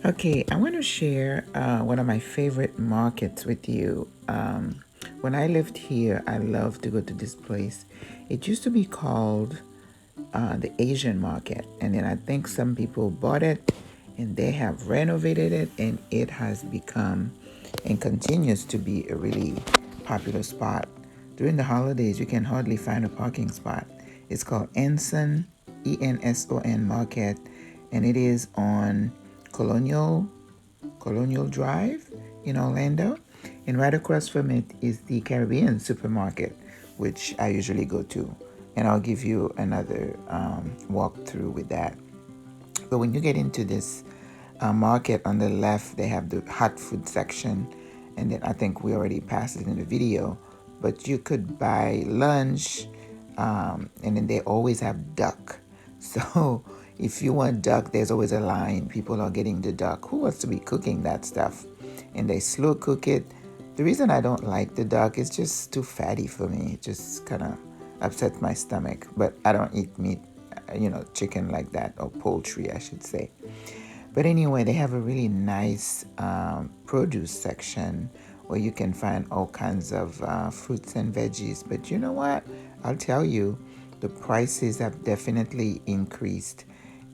Okay, I want to share one of my favorite markets with you. When I lived here, I loved to go to this place. It used to be called the Asian market, and then I think some people bought it and they have renovated it, and it has become and continues to be a really popular spot. During the holidays, you can hardly find a parking spot. It's called Enson, Enson Market, and it is on Colonial Colonial Drive in Orlando. And right across from it is the Caribbean supermarket, which I usually go to. And I'll give you another walkthrough with that. But when you get into this market on the left, they have the hot food section. And then I think we already passed it in the video. But you could buy lunch, and then they always have duck. So if you want duck, there's always a line. People are getting the duck. Who wants to be cooking that stuff? And they slow cook it. The reason I don't like the duck is just too fatty for me. It just kind of upsets my stomach. But I don't eat meat, chicken like that, or poultry, I should say. But anyway, they have a really nice produce section where you can find all kinds of fruits and veggies. But you know what? I'll tell you, the prices have definitely increased.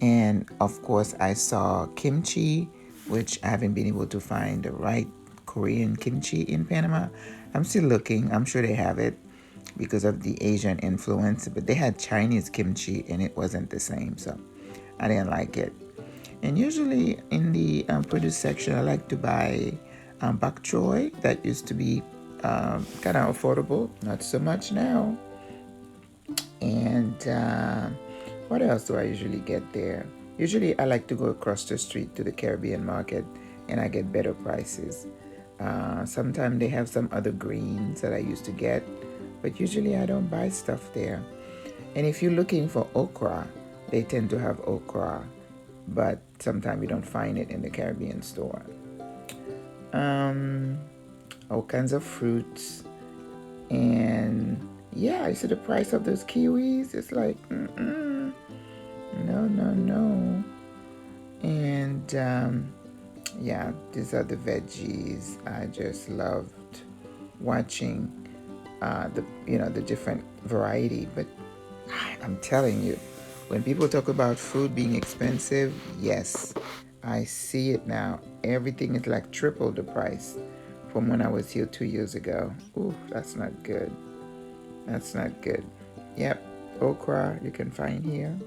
And of course, I saw kimchi, which I haven't been able to find the right Korean kimchi in Panama. I'm still looking. I'm sure they have it because of the Asian influence. But they had Chinese kimchi and it wasn't the same. So I didn't like it. And usually in the produce section, I like to buy bok choy. That used to be kind of affordable, not so much now. And what else do I usually get there? Usually I like to go across the street to the Caribbean market and I get better prices. Sometimes they have some other greens that I used to get, but usually I don't buy stuff there. And if you're looking for okra, they tend to have okra, but sometimes you don't find it in the Caribbean store. All kinds of fruits. And yeah, I see the price of those kiwis. It's like, no, no, no. And yeah, these are the veggies. I just loved watching the different variety. But I'm telling you, when people talk about food being expensive, yes, I see it now. Everything is like triple the price from when I was here 2 years ago. Ooh, that's not good. That's not good. Yep, okra you can find here.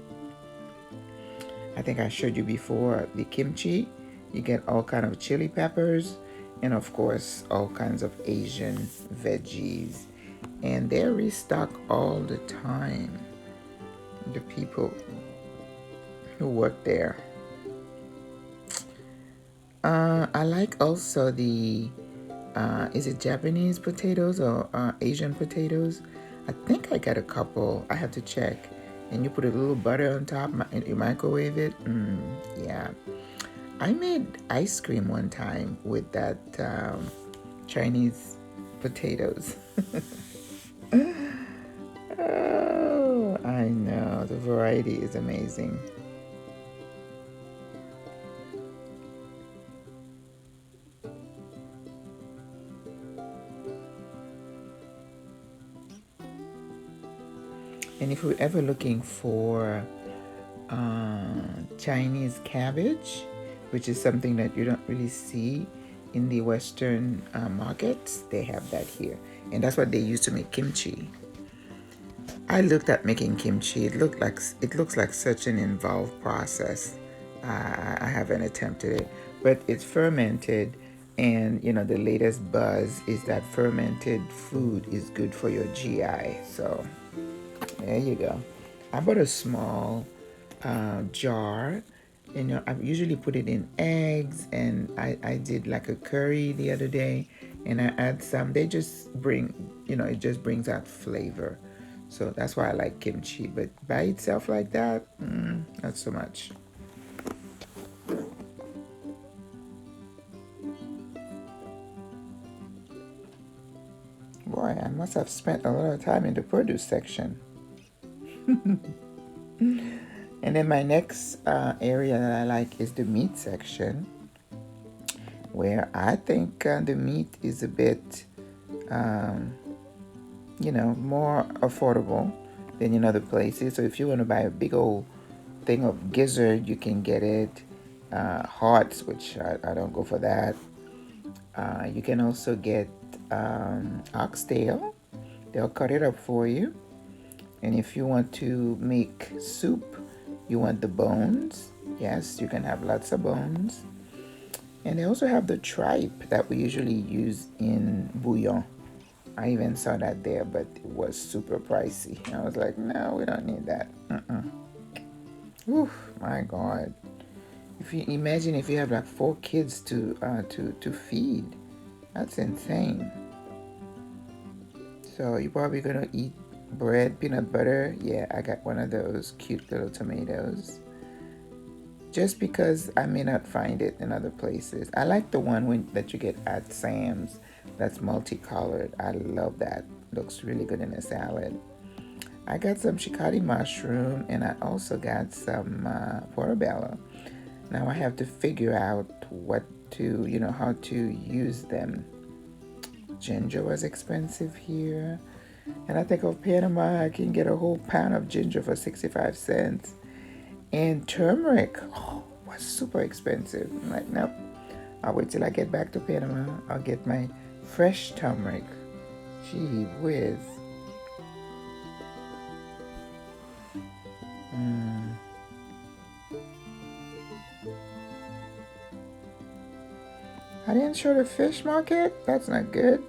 I think I showed you before the kimchi. You get all kind of chili peppers and of course all kinds of Asian veggies. And they're restocked all the time. The people who work there. I like also the is it Japanese potatoes or Asian potatoes? I think I got a couple. I have to check. And you put a little butter on top and you microwave it. Yeah. I made ice cream one time with that Chinese potatoes. Oh, I know. The variety is amazing. And if you're ever looking for Chinese cabbage, which is something that you don't really see in the Western markets, they have that here. And that's what they use to make kimchi. I looked at making kimchi. It looks like such an involved process. I haven't attempted it, but it's fermented, and the latest buzz is that fermented food is good for your GI. So there you go. I bought a small jar. I usually put it in eggs, and I did like a curry the other day, and I add some. They just it just brings out flavor. So that's why I like kimchi. But by itself like that, not so much. Boy, I must have spent a lot of time in the produce section. And then my next area that I like is the meat section. where I think the meat is a bit, more affordable than in other places. So if you want to buy a big old thing of gizzard, you can get it. Hearts, which I don't go for that. You can also get oxtail. They'll cut it up for you. And if you want to make soup, you want the bones. Yes, you can have lots of bones. And they also have the tripe that we usually use in bouillon. I even saw that there, but it was super pricey. I was like, no, we don't need that. Oof, my God. If you imagine if you have like 4 kids to feed, that's insane. So you're probably gonna eat bread, peanut butter. Yeah, I got one of those cute little tomatoes. Just because I may not find it in other places. I like the one that you get at Sam's that's multicolored. I love that. Looks really good in a salad. I got some shikari mushroom and I also got some portobello. Now I have to figure out how to use them. Ginger was expensive here. And I think of Panama, I can get a whole pound of ginger for 65 cents. And turmeric, was super expensive. I'm like, nope. I'll wait till I get back to Panama. I'll get my fresh turmeric. Gee whiz. I didn't show the fish market? That's not good.